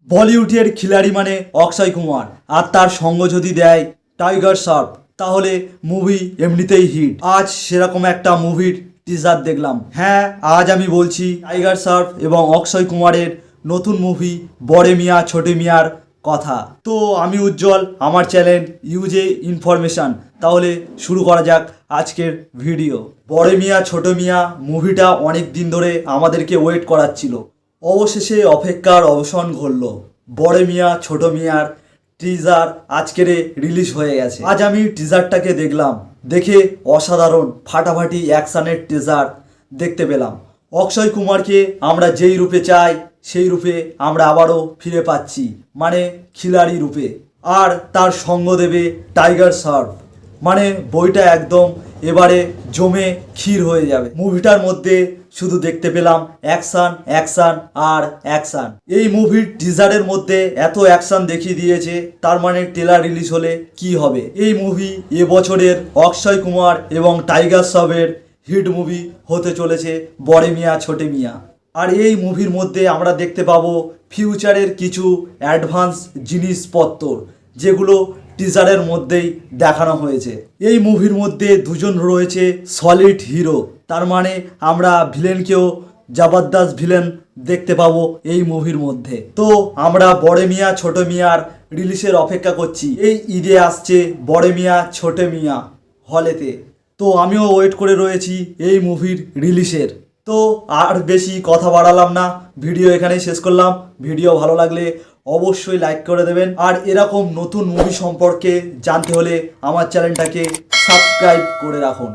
বলিউডের খিলাড়ি মানে অক্ষয় কুমার, আর তার সঙ্গ যদি দেয় টাইগার শ্রফ, তাহলে মুভি এমনিতেই হিট। আজ সেরকম একটা মুভির টিজার দেখলাম। হ্যাঁ, আজ আমি বলছি টাইগার শ্রফ এবং অক্ষয় কুমারের নতুন মুভি বড়ে মিয়া ছোটে মিয়ার কথা। তো আমি উজ্জ্বল, আমার চ্যানেল ইউজে ইনফরমেশন। তাহলে শুরু করা যাক আজকের ভিডিও। বড়ে মিয়া ছোট মিয়া মুভিটা অনেক দিন ধরে আমাদেরকে ওয়েট করাচ্ছিল। অবশেষে অপেক্ষার অবসান ঘটল। বড়ে মিয়া ছোট মিয়ার টিজার আজকের রিলিজ হয়ে গেছে। আজ আমি টিজারটাকে দেখলাম, দেখে অসাধারণ ফাটাফাটি অ্যাকশানের টিজার দেখতে পেলাম। অক্ষয় কুমারকে আমরা যেই রূপে চাই সেই রূপে আমরা আবারও ফিরে পাচ্ছি, মানে খিলাড়ি রূপে। আর তার সঙ্গ দেবে টাইগার শ্রফ। মানে বইটা একদম এবারে জমে ক্ষীর হয়ে যাবে। মুভিটার মধ্যে শুধু দেখতে পেলাম অ্যাকশান অ্যাকশান আর অ্যাকশান। এই মুভির টিজারের মধ্যে এত অ্যাকশান দেখিয়ে দিয়েছে, তার মানে ট্রেলার রিলিজ হলে কি হবে। এই মুভি এবছরের অক্ষয় কুমার এবং টাইগার শ্রফের হিট মুভি হতে চলেছে বড়ে মিয়া ছোটে মিয়া। আর এই মুভির মধ্যে আমরা দেখতে পাবো ফিউচারের কিছু অ্যাডভান্স জিনিসপত্র, যেগুলো টিজারের মধ্যেই দেখানো হয়েছে। এই মুভির মধ্যে দুজন রয়েছে সলিড হিরো, তার মানে আমরা ভিলেনকেও জবরদস্ত ভিলেন দেখতে পাবো এই মুভির মধ্যে। তো আমরা বড়ে মিয়া ছোট মিয়ার রিলিজের অপেক্ষা করছি। এই ঈদে আসছে বড়ে মিয়া ছোট মিয়া হলেতে। তো আমিও ওয়েট করে রয়েছি এই মুভির রিলিজের। তো আর বেশি কথা বাড়ালাম না, ভিডিও এখানেই শেষ করলাম। ভিডিও ভালো লাগলে অবশ্যই লাইক করে দেবেন। আর এরকম নতুন মুভি সম্পর্কে জানতে হলে আমার চ্যানেলটাকে সাবস্ক্রাইব করে রাখুন।